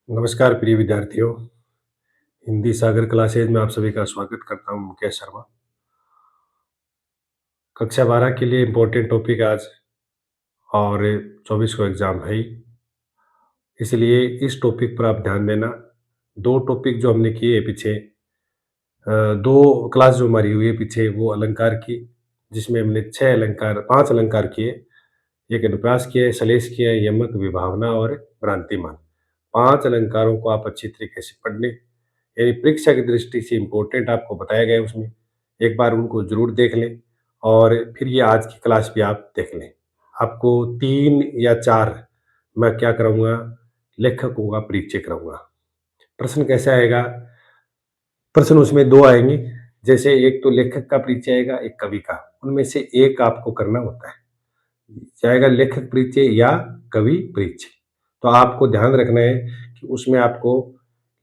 नमस्कार प्रिय विद्यार्थियों। हिंदी सागर क्लासेज में आप सभी का स्वागत करता हूँ, मुकेश शर्मा। कक्षा 12 के लिए इम्पोर्टेंट टॉपिक आज और 24 को एग्ज़ाम है ही, इसलिए इस टॉपिक पर आप ध्यान देना। 2 टॉपिक जो हमने किए पीछे 2 क्लास जो हमारी हुई है पीछे वो अलंकार की, जिसमें हमने 6 अलंकार 5 अलंकार किए। एक अनुप्रास किया, श्लेष किया, यमक, विभावना और भ्रांतिमान। 5 अलंकारों को आप अच्छी तरीके से पढ़ लें। यानी परीक्षा की दृष्टि से इम्पोर्टेंट आपको बताया गया है उसमें। एक बार उनको ज़रूर देख लें और फिर ये आज की क्लास भी आप देख लें। आपको 3 या 4 मैं क्या कराऊँगा, लेखकों का परिचय कराऊँगा। प्रश्न कैसे आएगा? प्रश्न उसमें 2 आएँगे। जैसे एक तो लेखक का परिचय आएगा, एक कवि का। उनमें से एक आपको करना होता है। चाहेगा लेखक परिचय या कवि परिचय। तो आपको ध्यान रखना है कि उसमें आपको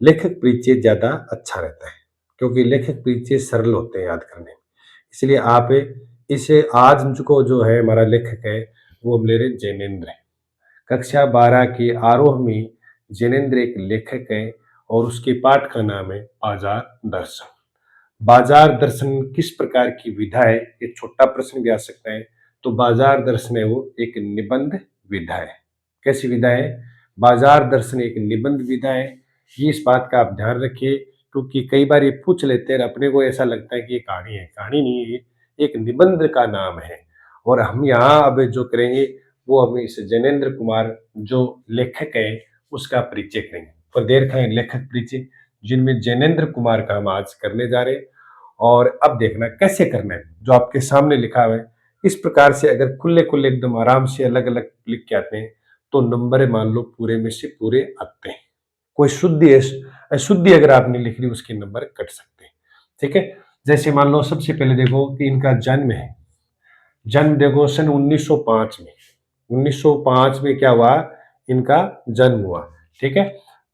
लेखक परिचय ज़्यादा अच्छा रहता है, क्योंकि लेखक परिचय सरल होते हैं याद करने में। इसलिए आप इसे आज मुझको जो है हमारा लेखक है वो हम ले रहे हैं जैनेन्द्र है। कक्षा 12 की आरोह में जैनेन्द्र एक लेखक है और उसके पाठ का नाम है बाजार दर्शन। बाजार दर्शन किस प्रकार की विधा है, ये छोटा प्रश्न भी आ सकता है। तो बाजार दर्शन है वो एक निबंध विधा है। कैसी विधा है? बाजार दर्शन एक निबंध विधा है। ये इस बात का आप ध्यान रखिए, क्योंकि कई बार ये पूछ लेते हैं और अपने को ऐसा लगता है कि ये कहानी है। कहानी नहीं है, ये एक निबंध का नाम है। और हम यहाँ अब जो करेंगे वो हम इस जैनेन्द्र कुमार जो लेखक है उसका परिचय करेंगे। तो देर खाएं लेखक परिचय, जिनमें जैनेन्द्र कुमार का हम आज करने जा रहे हैं। और अब देखना कैसे करना है, जो आपके सामने लिखा हुआ है इस प्रकार से अगर खुले खुले एकदम आराम से अलग अलग लिख के आते हैं तो नंबर मान लो पूरे में से पूरे आते हैं। कोई शुद्धि अशुद्धि अगर आपने लिख ली उसके नंबर कट सकते हैं। ठीक है, जैसे मान लो सबसे पहले देखो कि इनका जन्म है। जन्म देखो सन 1905 में। 1905 में क्या हुआ, इनका जन्म हुआ। ठीक है,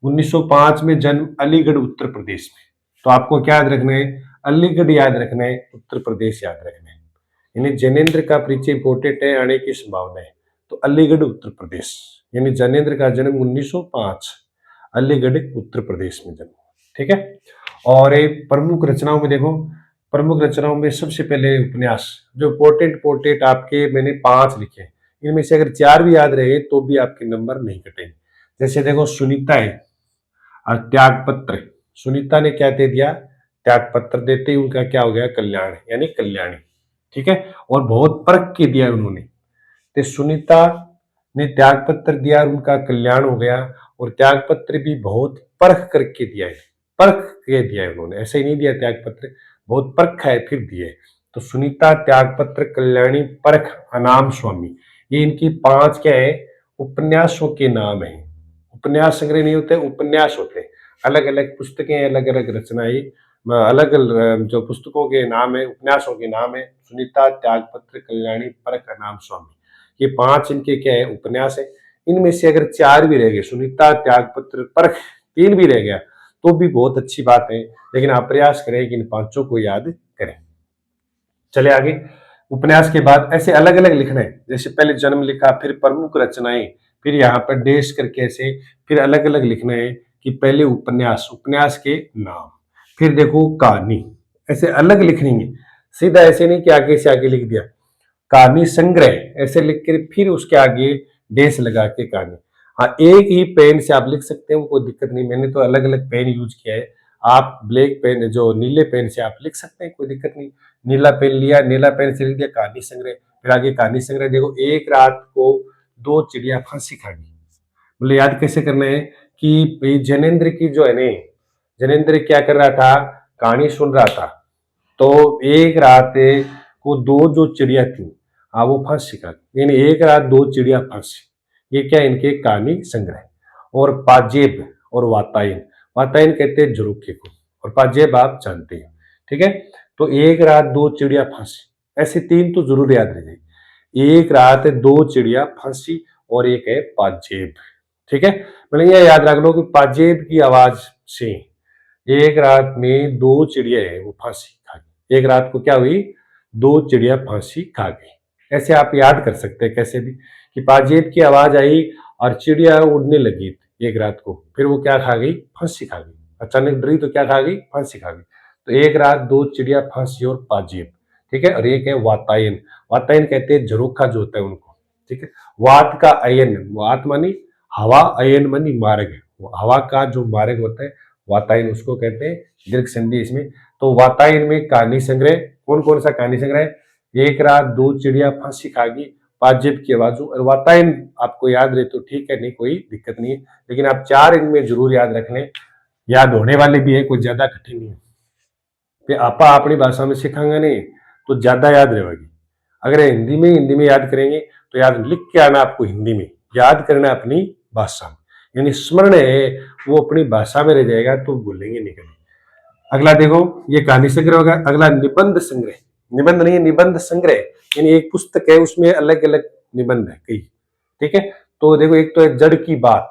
1905 में जन्म अलीगढ़ उत्तर प्रदेश में। तो आपको क्या याद रखना है? अलीगढ़ याद रखना है, उत्तर प्रदेश याद रखना है। यानी जैनेन्द्र का परिचय इंपोर्टेंट है, आने की संभावना है। तो अलीगढ़ उत्तर प्रदेश, यानी जैनेन्द्र का जन्म 1905 अलीगढ़ उत्तर प्रदेश में जन्म। ठीक है, और एक प्रमुख रचनाओं में देखो, प्रमुख रचनाओं में सबसे पहले उपन्यास जो इंपोर्टेंट आपके मैंने 5 लिखे। इनमें से अगर 4 भी याद रहे तो भी आपके नंबर नहीं कटेंगे। जैसे देखो सुनीता है और त्याग पत्र। सुनीता ने क्या दे दिया? त्याग पत्र देते ही उनका क्या हो गया? कल्याण, यानी कल्याणी। ठीक है, और बहुत परख के दिया उन्होंने। तो सुनीता ने त्याग पत्र दिया, उनका कल्याण हो गया। और त्याग पत्र भी बहुत परख करके दिया है, परख के दिया है उन्होंने, ऐसे ही नहीं दिया त्याग पत्र, बहुत परखा है फिर दिए। तो सुनीता, त्याग पत्र, कल्याणी, परख, अनाम स्वामी, ये इनकी 5 क्या है? उपन्यासों के नाम है। उपन्यास संग्रह नहीं होते, उपन्यास होते हैं। अलग अलग पुस्तकें, अलग अलग रचनाएं, अलग अलग जो पुस्तकों के नाम है, उपन्यासों के नाम है सुनीता, त्यागपत्र, कल्याणी, परख, अनाम स्वामी। ये 5 इनके क्या है? उपन्यास है। इनमें से अगर 4 भी रह गए, सुनीता, त्यागपत्र, परख 3 भी रह गया तो भी बहुत अच्छी बात है, लेकिन आप प्रयास करें कि इन 5 को याद करें। चले आगे। उपन्यास के बाद ऐसे अलग अलग लिखना है, जैसे पहले जन्म लिखा, फिर प्रमुख रचनाएं, फिर यहाँ पर देश करके ऐसे फिर अलग अलग लिखना है कि पहले उपन्यास, उपन्यास के नाम, फिर देखो कहानी, ऐसे अलग लिखनी है। सीधा ऐसे नहीं कि आगे से आगे लिख दिया। कहानी संग्रह ऐसे लिख कर फिर उसके आगे देश लगा के कहानी। हाँ, एक ही पेन से आप लिख सकते हैं, कोई दिक्कत नहीं। मैंने तो अलग अलग पेन यूज किया है, आप ब्लैक पेन जो नीले पेन से आप लिख सकते हैं, कोई दिक्कत नहीं। नीला पेन लिया, नीला पेन से लिख दिया कहानी संग्रह। फिर आगे कहानी संग्रह देखो, एक रात को 2 चिड़िया फांसी खा गई। मतलब याद कैसे करना है कि जैनेन्द्र की जो है ना, जैनेन्द्र क्या कर रहा था? कहानी सुन रहा था। तो एक रात को 2 जो चिड़िया थी, हाँ, वो फांसी खा गई। यानी एक रात 2 चिड़िया फांसी, ये क्या इनके कहानी संग्रह। और पाजेब और वातायन, वातायन कहते हैं झुरुखे को, और पाजेब आप जानते हैं। ठीक है, तो एक रात 2 चिड़िया फांसी, ऐसे 3 तो जरूर याद रह जाए। एक रात 2 चिड़िया फांसी और एक है पाजेब। ठीक है, मतलब ये याद रख लो कि पाजेब की आवाज से एक रात में 2 चिड़िया है वो फांसी खा गई। एक रात को क्या हुई? 2 चिड़िया फांसी खा गई। ऐसे आप याद कर सकते हैं कैसे भी, कि पाजेब की आवाज आई और चिड़िया उड़ने लगी। एक रात को, फिर वो क्या खा गई, फांसी खा गई। अचानक डरी तो क्या खा गई, फांसी खा गई। तो एक रात दो चिड़िया फांसी और पाजेब, ठीक है। और एक है वातायन, वातायन कहते हैं झरोखा जो होता है उनको, ठीक है। वात का अयन, वात मानी हवा, अयन मानी मार्ग, हवा का जो मार्ग होता है वातायन, उसको कहते हैं, दीर्घ संधि इसमें। तो वातायन में कहानी संग्रह, कौन कौन सा कहानी संग्रह, एक रात दो चिड़िया फांसी खा गई, पाजेब की आवाजों, और वातायन आपको याद रहे तो ठीक है, नहीं कोई दिक्कत नहीं है, लेकिन आप चार इनमें जरूर याद रख लें, याद होने वाले भी है, कोई ज्यादा कठिन नहीं है। ते आपा अपनी भाषा में सीखांगे नहीं तो ज्यादा याद रहेगी। अगर हिंदी में याद करेंगे तो याद लिख के आना आपको हिंदी में, याद करना अपनी भाषा में, यानी स्मरण है वो अपनी भाषा में रह जाएगा तो भूलेंगे नहीं कभी। अगला देखो, ये कहानी संग्रह होगा। अगला निबंध संग्रह, निबंध नहीं निबंध संग्रह, यानी एक पुस्तक है उसमें अलग अलग निबंध है कई, ठीक है। तो देखो एक तो है जड़ की बात,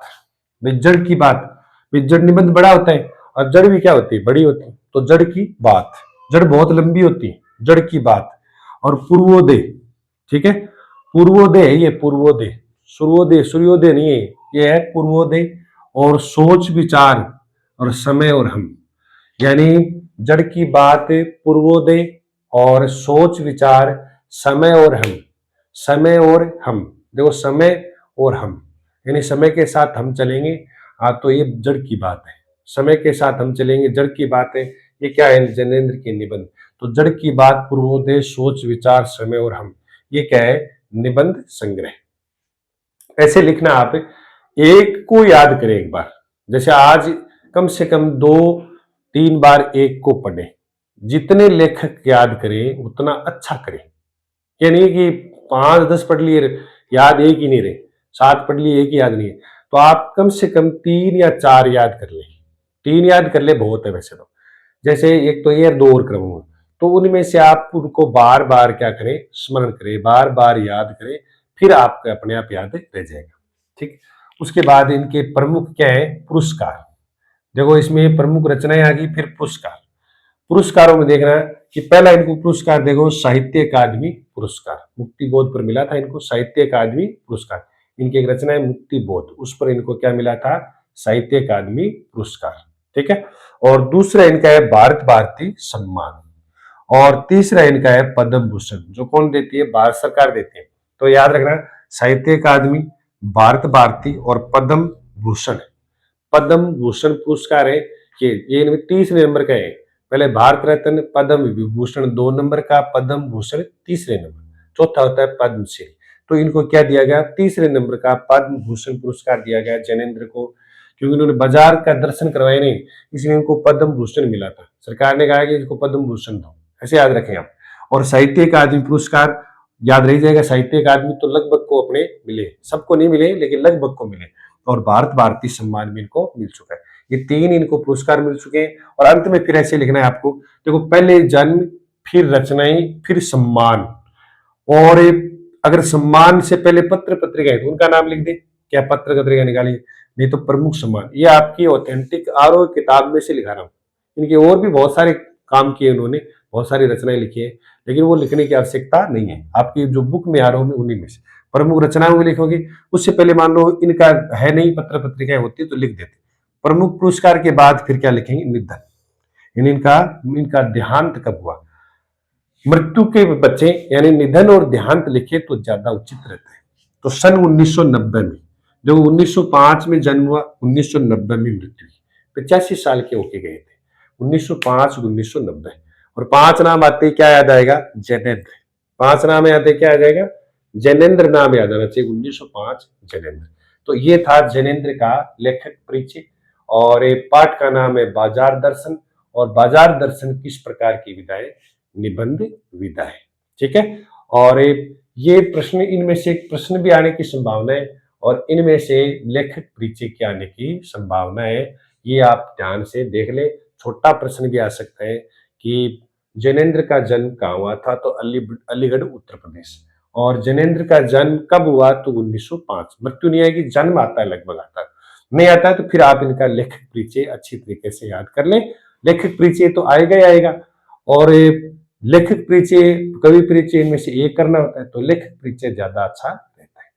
जड़ की बात, जड़ निबंध बड़ा होता है और जड़ भी क्या होती है, बड़ी होती है। तो जड़ की बात, जड़ बहुत लंबी होती है, जड़ की बात। और पूर्वोदय, ठीक है, पूर्वोदय है ये, पूर्वोदय, सूर्योदय, सूर्योदय नहीं है, ये है पूर्वोदय। और सोच विचार और समय और हम, यानी जड़ की बात, पूर्वोदय और सोच विचार, समय और हम, समय और हम, देखो समय और हम, यानी समय के साथ हम चलेंगे। हाँ तो ये जड़ की बात है, समय के साथ हम चलेंगे, जड़ की बात है। ये क्या है, जैनेन्द्र के निबंध। तो जड़ की बात, पूर्वोदय, सोच विचार, समय और हम, ये क्या है, निबंध संग्रह। ऐसे लिखना आप, एक को याद करें एक बार, जैसे आज कम से कम दो तीन बार एक को पढ़े, जितने लेखक याद करें उतना अच्छा करें। ये नहीं कि 5-10 पढ़ लिए याद एक ही नहीं रहे, 7 पढ़ लिए एक ही याद नहीं है। तो आप कम से कम 3 या 4 याद कर ले, 3 याद कर ले बहुत है वैसे तो। जैसे एक तो ये 2 और क्रम हुआ, तो उनमें से आप उनको बार बार क्या करें, स्मरण करें, बार बार याद करें, फिर आपको अपने आप याद रह जाएगा, ठीक। उसके बाद इनके प्रमुख क्या है, पुरस्कार। देखो इसमें प्रमुख रचनाएं आ गई, फिर पुरस्कार। पुरस्कारों में देखना है कि पहला इनको पुरस्कार देखो, साहित्य अकादमी पुरस्कार, मुक्ति बोध पर मिला था इनको साहित्य अकादमी पुरस्कार। इनकी एक रचना है मुक्ति बोध, उस पर इनको क्या मिला था, साहित्य अकादमी पुरस्कार, ठीक है। और दूसरा इनका है भारत भारती सम्मान, और तीसरा इनका है पद्म भूषण, जो कौन देती है, भारत सरकार देती है। तो याद रखना, साहित्य अकादमी, भारत भारती और पद्म भूषण। पद्म भूषण पुरस्कार है ये इनमें तीसरे नंबर का है। पहले भारत रत्न, पद्म विभूषण 2 नंबर का, पद्म भूषण तीसरे नंबर, चौथा होता है पद्मश्री। तो इनको क्या दिया गया, तीसरे नंबर का पद्म भूषण पुरस्कार दिया गया जैनेन्द्र को, क्योंकि उन्होंने बाजार का दर्शन करवाए नहीं, इसलिए इनको पद्म भूषण मिला था। सरकार ने कहा कि इसको पद्म भूषण दो, ऐसे याद रखें आप। और साहित्य अकादमी पुरस्कार याद रह जाएगा, साहित्य अकादमी तो लगभग को अपने मिले, सबको नहीं मिले लेकिन लगभग को मिले। और भारत भारती सम्मान भी इनको मिल चुका है। ये 3 इनको पुरस्कार मिल चुके हैं। और अंत में फिर ऐसे लिखना है आपको, देखो पहले जन्म, फिर रचनाएं, फिर सम्मान। और अगर सम्मान से पहले पत्र पत्रिका है तो उनका नाम लिख दे, क्या पत्र पत्रिका निकालिए, नहीं तो प्रमुख सम्मान। ये आपकी ऑथेंटिक आरओ किताब में से लिखा रहा हूँ, इनके और भी बहुत सारे काम किए उन्होंने, बहुत सारी रचनाएं लिखी है, लेकिन वो लिखने की आवश्यकता नहीं है। आपकी जो बुक में आ रहा हूँ उन्हीं में से प्रमुख रचनाओं में लिखोगे। उससे पहले मान लो इनका है नहीं, पत्र पत्रिकाएं होती तो लिख देते। प्रमुख पुरस्कार के बाद फिर क्या लिखेंगे, निधन, इनका इनका देहांत कब हुआ, मृत्यु के बच्चे यानी निधन और देहांत लिखे तो ज्यादा उचित रहता है। तो सन 1990 में, जो 1905 में जन्म हुआ, 1990 में मृत्यु हुई, 85 साल के होके गए थे, 1905-1990। और 5 नाम आते क्या याद आएगा, जैनेन्द्र। 5 नाम आते क्या आ जाएगा, जैनेन्द्र नाम याद आना चाहिए, 1905 जैनेन्द्र। तो ये था जैनेन्द्र का लेखक परिचय। और पाठ का नाम है बाजार दर्शन, और बाजार दर्शन किस प्रकार की विधा है, निबंध विधा है, ठीक है। और ये प्रश्न, इनमें से एक प्रश्न भी आने की संभावना है, और इनमें से लेखक परिचय के आने की संभावना है। ये आप ध्यान से देख ले। छोटा प्रश्न भी आ सकता है कि जैनेन्द्र का जन्म कहाँ हुआ था, तो अलीगढ़ उत्तर प्रदेश। और जैनेन्द्र का जन्म कब हुआ, तो 1905। मृत्यु नहीं आएगी, जन्म आता है, लगभग आता है, नहीं आता है तो फिर आप इनका लेखक परिचय अच्छी तरीके से याद कर लें। लेखक परिचय तो आएगा ही आएगा। और लेखक परिचय, कवि परिचय, इनमें से एक करना होता है, तो लेखक परिचय ज्यादा अच्छा रहता है,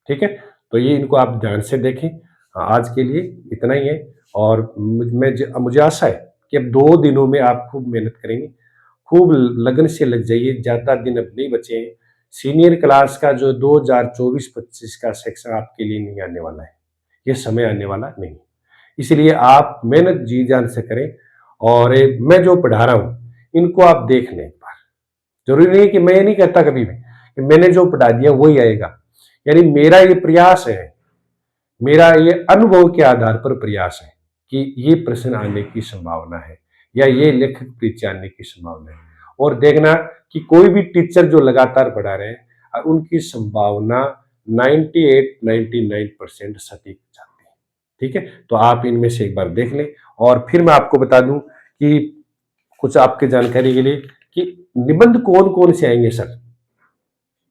ठीक है। तो ये इनको आप ध्यान से देखें। आज के लिए इतना ही है और मुझे आशा है कि अब 2 दिनों में आप खूब मेहनत करेंगे, खूब लगन से लग जाइए, ज़्यादा दिन अब नहीं बचे हैं। सीनियर क्लास का जो 2024-25 का सेक्शन आपके लिए नहीं आने वाला है, ये समय आने वाला नहीं। इसलिए आप मेहनत जी-जान से करें और मैं जो पढ़ा रहा हूँ, इनको आप देख लें एक बार। ज़रूरी नहीं है कि मैं ये नहीं कहता कभी भी कि मैंने जो पढ़ा दिया वही आएगा। यानी मेरा ये प्रयास है, मेरा ये अनुभव के आधार पर प्रयास है कि ये प्रश्न आने की संभावना है या ये लेखक परीक्षा आने की संभावना है। और देखना कि कोई भी टीचर जो लगातार पढ़ा रहे हैं उनकी संभावना 98-99% सटीक जाती है। ठीक है, तो आप इनमें से एक बार देख लें और फिर मैं आपको बता दूं कि कुछ आपके जानकारी के लिए कि निबंध कौन कौन से आएंगे सर।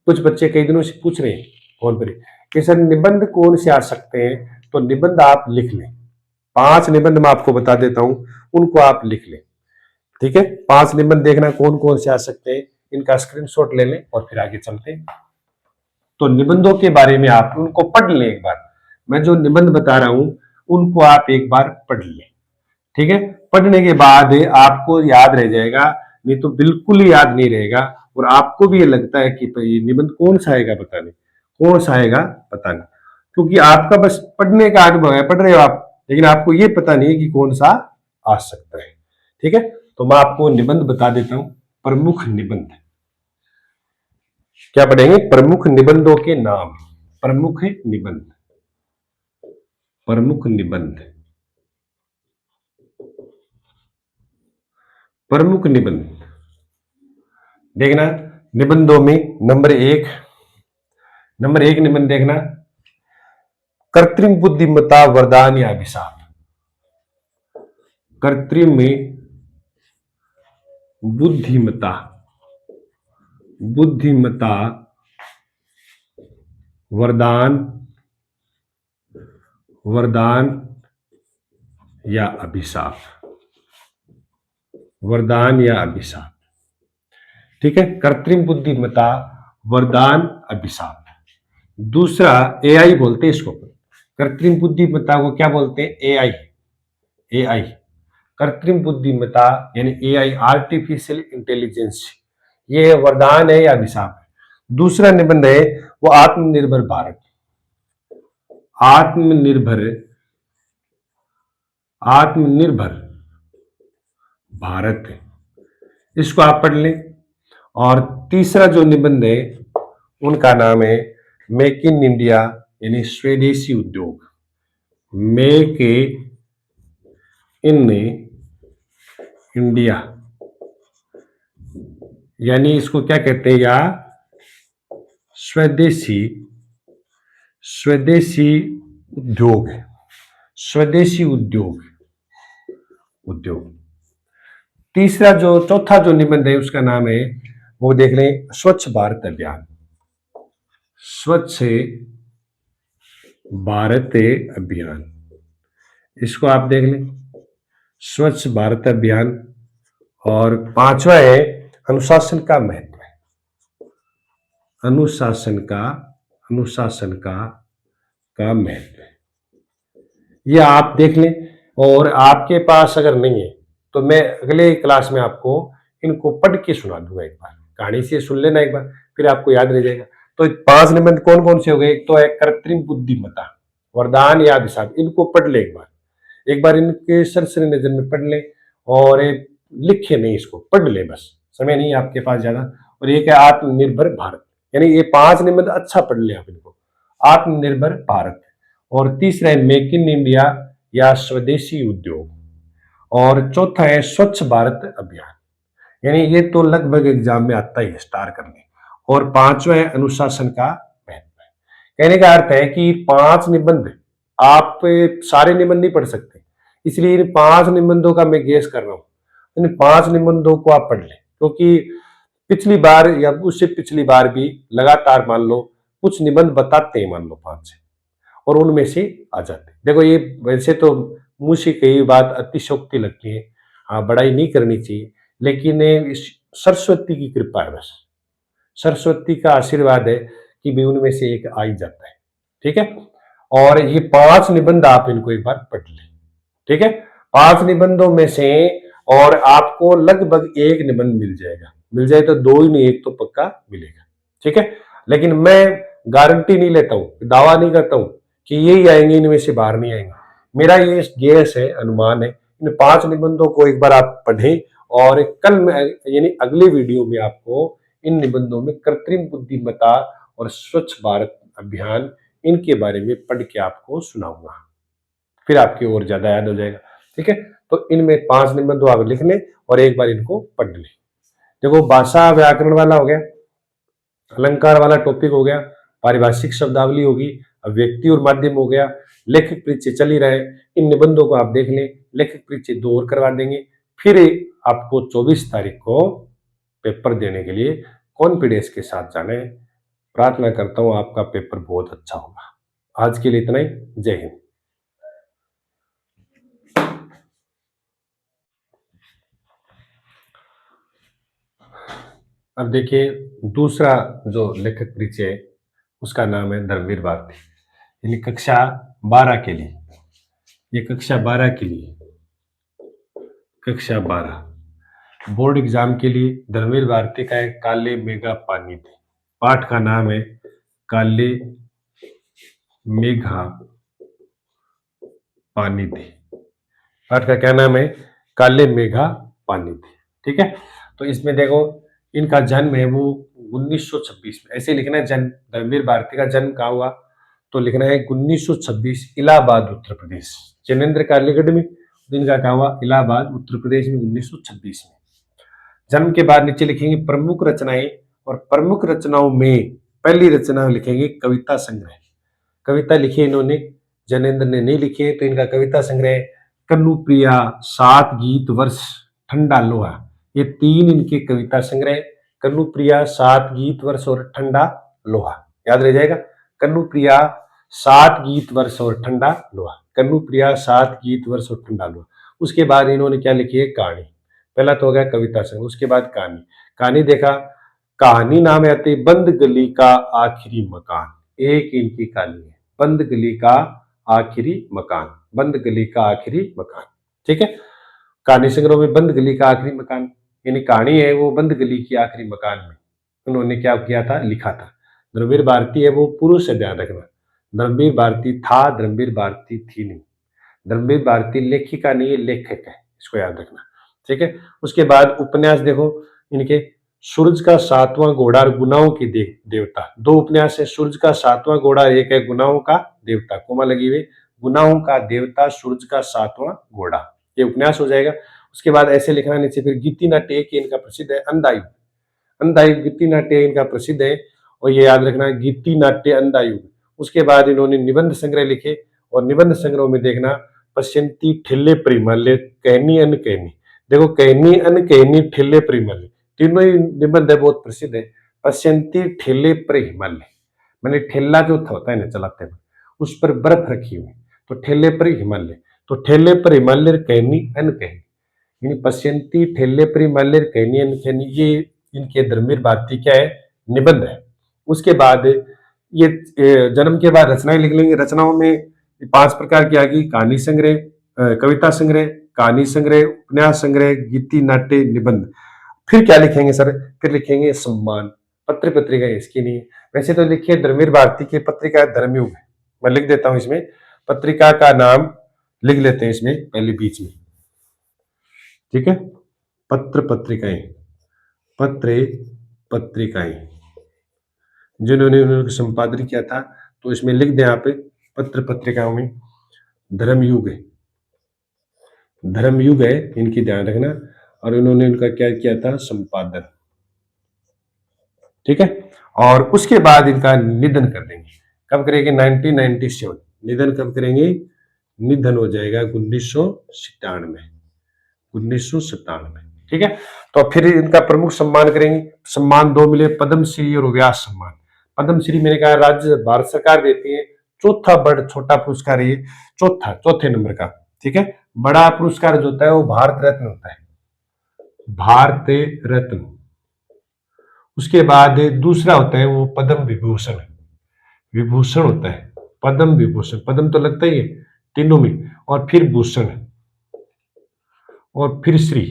कुछ बच्चे कई दिनों से पूछ रहे हैं फोन पर कि सर निबंध कौन से आ सकते हैं, तो निबंध आप लिख लें। 5 निबंध मैं आपको बता देता हूं, उनको आप लिख लें। ठीक है, 5 निबंध देखना कौन कौन से आ सकते हैं, इनका स्क्रीनशॉट ले लें और फिर आगे चलते हैं। तो निबंधों के बारे में आप उनको पढ़ लें एक बार। मैं जो निबंध बता रहा हूं उनको आप एक बार पढ़ लें। ठीक है, पढ़ने के बाद आपको याद रह जाएगा, नहीं तो बिल्कुल ही याद नहीं रहेगा और आपको भी ये लगता है कि ये निबंध कौन सा आएगा पता नहीं, कौन सा आएगा पता नहीं, क्योंकि आपका बस पढ़ने का अनुभव है, पढ़ रहे हो आप, लेकिन आपको ये पता नहीं है कि कौन सा आ सकता है। ठीक है, तो मैं आपको निबंध बता देता हूं। प्रमुख निबंध क्या पढ़ेंगे? प्रमुख निबंधों के नाम। प्रमुख निबंध, प्रमुख निबंध, प्रमुख निबंध देखना। निबंधों में नंबर एक निबंध देखना, कृत्रिम बुद्धिमत्ता वरदान या अभिशाप। कृत्रिम बुद्धिमत्ता, बुद्धिमत्ता वरदान, वरदान या अभिशाप, वरदान या अभिशाप। ठीक है, कृत्रिम बुद्धिमत्ता वरदान अभिशाप। दूसरा एआई बोलते हैं इसको, कृत्रिम बुद्धिमत्ता को क्या बोलते हैं? एआई। एआई कृत्रिम बुद्धिमत्ता यानी एआई, आर्टिफिशियल इंटेलिजेंस, ये वरदान है या अभिशाप है। दूसरा निबंध है वो आत्मनिर्भर भारत। आत्मनिर्भर, आत्मनिर्भर भारत, इसको आप पढ़ लें। और तीसरा जो निबंध है उनका नाम है मेक इन इंडिया यानी स्वदेशी उद्योग। मेक इन इंडिया यानी इसको क्या कहते हैं? या स्वदेशी, स्वदेशी उद्योग, स्वदेशी उद्योग, उद्योग। तीसरा जो चौथा जो निबंध है उसका नाम है वो देख लें, स्वच्छ भारत अभियान। स्वच्छ भारत अभियान, इसको आप देख लें, स्वच्छ भारत अभियान। और पांचवा है अनुशासन का महत्व। अनुशासन का, अनुशासन का महत्व, ये आप देख लें। और आपके पास अगर नहीं है तो मैं अगले क्लास में आपको इनको पढ़ के सुना दूंगा, एक बार कहानी से सुन लेना एक बार, फिर आपको याद रह जाएगा। तो 5 निबंध कौन कौन से हो गए? एक तो है कृत्रिम बुद्धिमत्ता वरदान या अभिशाप, इनको पढ़ ले एक बार, एक बार इनके सरसरी नजर में पढ़ ले और लिखे नहीं, इसको पढ़ ले बस, समय नहीं है आपके पास ज्यादा। और एक है आत्मनिर्भर भारत, यानी ये 5 निबंध अच्छा पढ़ ले आप इनको, आत्मनिर्भर भारत। और तीसरा है मेक इन इंडिया या स्वदेशी उद्योग। और चौथा है स्वच्छ भारत अभियान, यानी ये तो लगभग एग्जाम में आता ही है, स्टार करने। और पांचवा है अनुशासन का महत्व। कहने का अर्थ है कि 5 निबंध आप सारे निबंध नहीं पढ़ सकते, इसलिए इन 5 निबंधों का मैं गेस कर रहा हूं, इन 5 निबंधों को आप पढ़ लें, क्योंकि पिछली बार या उससे पिछली बार भी लगातार मान लो कुछ निबंध बताते हैं, मान लो 5 और उनमें से आ जाते। देखो ये वैसे तो मुंह से कई बात अतिशोक्ति लगती है, हाँ बड़ाई नहीं करनी चाहिए, लेकिन सरस्वती की कृपा है, बस सरस्वती का आशीर्वाद है कि भी उनमें से एक आ ही जाता है। ठीक है, और ये 5 निबंध आप इनको एक बार पढ़ लें। ठीक है, 5 निबंधों में से और आपको लगभग एक निबंध मिल जाएगा, मिल जाए तो 2 ही नहीं, एक तो पक्का मिलेगा। ठीक है, लेकिन मैं गारंटी नहीं लेता हूं, दावा नहीं करता हूं कि यही आएंगे, इनमें से बाहर नहीं आएंगे। मेरा ये गेस है, अनुमान है। इन 5 निबंधों को एक बार आप पढ़ें और कल मैं यानी अगले वीडियो में आपको इन निबंधों में कृत्रिम बुद्धिमत्ता और स्वच्छ भारत अभियान इनके बारे में पढ़ के आपको सुनाऊंगा, फिर आपकी और ज्यादा याद हो जाएगा। ठीक है, तो इनमें 5 निबंध आप लिख लें और एक बार इनको पढ़ लें। देखो, भाषा व्याकरण वाला हो गया, अलंकार वाला टॉपिक हो गया, पारिभाषिक शब्दावली होगी, अभिव्यक्ति और माध्यम हो गया, लेखक परिचय चल ही रहे। इन निबंधों को आप देख लें, लेखक परिचय 2 और करवा देंगे। फिर आपको 24 तारीख को पेपर देने के लिए कॉन्फिडेंस के साथ जाना है। प्रार्थना करता हूं आपका पेपर बहुत अच्छा होगा। आज के लिए इतना ही। जय हिंद। अब देखिए, दूसरा जो लेखक परिचय है उसका नाम है धर्मवीर भारती, यानी कक्षा 12 के लिए। ये कक्षा 12 के लिए, कक्षा 12 बोर्ड एग्जाम के लिए धर्मवीर भारती का है काले मेघा पानी थे। पाठ का नाम है काले मेघा पानी थे। पाठ का क्या नाम है? काले मेघा पानी थे। ठीक है, तो इसमें देखो, इनका जन्म है वो 1926 में, ऐसे लिखना है जन्म, धर्मवीर भारती का जन्म कहाँ हुआ, तो लिखना है 1926 इलाहाबाद उत्तर प्रदेश, जैनेन्द्र कालीगढ़ में। इनका कहाँ हुआ? इलाहाबाद उत्तर प्रदेश में 1926 में। जन्म के बाद नीचे लिखेंगे प्रमुख रचनाएं, और प्रमुख रचनाओं में पहली रचना लिखेंगे कविता संग्रह। कविता लिखी इन्होंने, जैनेन्द्र ने नहीं लिखी है, तो इनका कविता संग्रह कन्नुप्रिया, 7 गीत वर्ष, ठंडा लोहा, ये 3 इनके कविता संग्रह। कन्नुप्रिया, 7 गीत वर्ष और ठंडा लोहा, याद रह जाएगा। कन्नुप्रिया, 7 गीत वर्ष और ठंडा लोहा, कन्नुप्रिया, 7 गीत वर्ष और ठंडा लोहा। उसके बाद इन्होंने क्या लिखी है? कहानी। पहला तो हो गया कविता संग्रह, उसके बाद कहानी। कहानी देखा, कहानी नाम आती है बंद गली का आखिरी मकान, एक इनकी कहानी है, बंद गली का आखिरी मकान, बंद गली का आखिरी मकान। ठीक है, कहानी संग्रह में बंद गली का आखिरी मकान, यानी कहानी है वो बंद गली की आखिरी मकान में उन्होंने क्या किया था? लिखा था। धर्मवीर भारती है वो पुरुष है, ध्यान रखना। धर्मवीर भारती था, धर्मवीर भारती थी नहीं। धर्मवीर भारती लेखिका नहीं है, लेखक है, इसको याद रखना। ठीक है, उसके बाद उपन्यास देखो इनके, सूरज का 7वां घोड़ा और गुनाहों की देवता, 2 उपन्यास है, सूरज का 7वां घोड़ा, एक है गुनाहों का देवता, कोमा लगी हुई, गुनाहों का देवता, सूरज का 7वां घोड़ा, ये उपन्यास हो जाएगा। उसके बाद ऐसे लिखना नीचे, फिर गीति नाट्य की इनका प्रसिद्ध है अंधायुग, अंधायुग गीति नाट्य इनका प्रसिद्ध है, और ये याद रखना गीति नाट्य अंधायुग। उसके बाद इन्होंने निबंध संग्रह लिखे, और निबंध संग्रह में देखना पश्यंती ठेले परिमल्य, कहनी अन कहनी। देखो, कहनी अन कहनी, ठेले परिमल्य, तीनों ही निबंध है, बहुत प्रसिद्ध है। पश्यंती ठेले पर हिमालय, मैंने ठेला जो होता है ना चलाते हैं, उस पर बर्फ रखी हुई, तो ठेले पर हिमालय, तो ठेले पर हिमालय कहनी अन कहनी, यानी पश्यंती ठेले पर हिमालय कहनी अन कहनी, ये इनके धर्मवीर भारती क्या है? निबंध है। उसके बाद ये जन्म के बाद रचनाएं लिख लेंगे। रचनाओं में 5 प्रकार की आ गई, कहानी संग्रह, कविता संग्रह, कहानी संग्रह, उपन्यास संग्रह, गीति नाट्य, निबंध। फिर क्या लिखेंगे सर? फिर लिखेंगे सम्मान। पत्र पत्रिका इसकी नहीं है, वैसे तो लिखिए धर्मवीर भारती की पत्रिका धर्मयुग है, मैं लिख देता हूं इसमें, पत्रिका का नाम लिख लेते हैं इसमें पहले बीच में। ठीक है, पत्र पत्रिकाएं, पत्र पत्रिकाएं जिन्होंने उन्होंने संपादन किया था, तो इसमें लिख दें आप पत्र पत्रिकाओं में धर्मयुग है, धर्मयुग है इनकी, ध्यान रखना। और इन्होंने इनका क्या किया था? संपादन। ठीक है, और उसके बाद इनका निधन कर देंगे। कब करेंगे? 1997। निधन कब करेंगे? निधन हो जाएगा 1997, 1997। ठीक है, तो फिर इनका प्रमुख सम्मान करेंगे। सम्मान 2 मिले, पद्मश्री और व्यास सम्मान। पद्मश्री मैंने कहा राज्य भारत सरकार देती है, चौथा बड़ छोटा पुरस्कार ये, चौथे नंबर का। ठीक है, बड़ा पुरस्कार जो होता है वो भारत रत्न होता है, भारत रत्न। उसके बाद दूसरा होता है वो पद्म विभूषण, विभूषण होता है, पद्म विभूषण, पद्म तो लगता ही है तीनों में, और फिर भूषण और फिर श्री,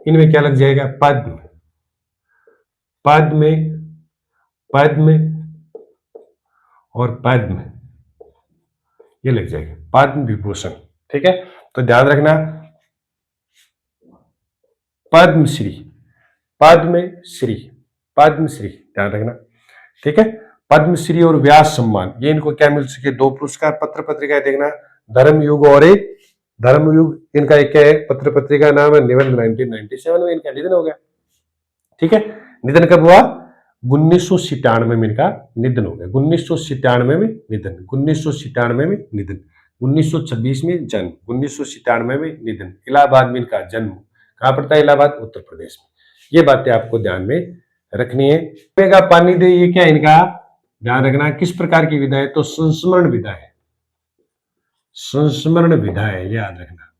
इनमें क्या लग जाएगा? पद्म, पद्म, पद्म और पद्म, ये लग जाएगा पद्म विभूषण। ठीक है, तो ध्यान रखना, पद्मश्री, पद्मश्री, पद्मश्री, ध्यान रखना। ठीक है, पद्मश्री और व्यास सम्मान, ये इनको क्या मिल चुके? 2 पुरस्कार। पत्र पत्रिका देखना, धर्मयुग और एक धर्मयुग, इनका एक क्या है? पत्र पत्रिका नाम है निबंध, 1997 में इनका निधन हो गया। ठीक है, निधन कब हुआ? 1997 में इनका निधन हो गया। 1997 में निधन, 1997 में निधन, 1926 में जन्म, 1997 में निधन। इलाहाबाद में इनका जन्म। कहां पड़ता है? इलाहाबाद, उत्तर प्रदेश में। ये बातें आपको ध्यान में रखनी है। का पानी दे, ये क्या इनका? ध्यान रखना, किस प्रकार की विधा है? तो संस्मरण विधा है, संस्मरण विधा है, याद रखना,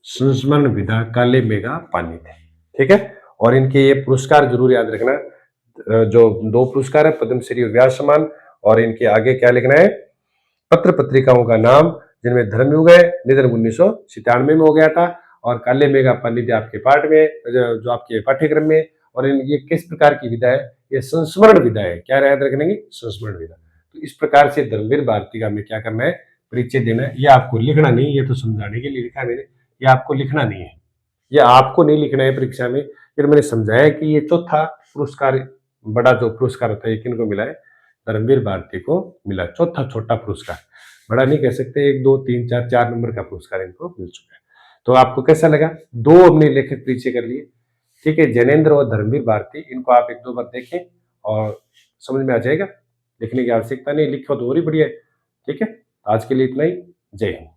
संस्मरण विधा, काले मेघा पानी दे। ठीक है, और इनके ये पुरस्कार जरूर याद रखना, जो 2 पुरस्कार है, पद्मश्री और व्यास सम्मान, और इनके आगे क्या लिखना है? पत्र पत्रिकाओं का नाम, जिनमें धर्मयुग है, निधन 1997 में हो गया था, और काले मेघा पानी आपके पाठ में, जो आपके पाठ्यक्रम में। और ये किस प्रकार की विधा है? ये संस्मरण विधा है। क्या याद रखने? संस्मरण विधा। तो इस प्रकार से धर्मवीर भारती का हमें क्या करना है? परिचय देना है। ये आपको लिखना नहीं, ये तो समझाने के लिए लिखा मैंने, ये आपको लिखना नहीं है, ये आपको नहीं लिखना है परीक्षा में। फिर मैंने समझाया कि ये चौथा पुरस्कार, बड़ा जो पुरस्कार होता है, ये किनको मिला है? धर्मवीर भारती को मिला, चौथा छोटा पुरस्कार, बड़ा नहीं कह सकते, 1 2 3 4 4 नंबर का पुरस्कार इनको मिल चुका है। तो आपको कैसा लगा? 2 हमने लेखक परिचय कर लिए। ठीक है, जैनेन्द्र और धर्मवीर भारती, इनको आप 1 2 बार देखें और समझ में आ जाएगा, लिखने की आवश्यकता नहीं, लिखो तो और ही बढ़िया है। ठीक है, आज के लिए इतना ही। जय हिंद।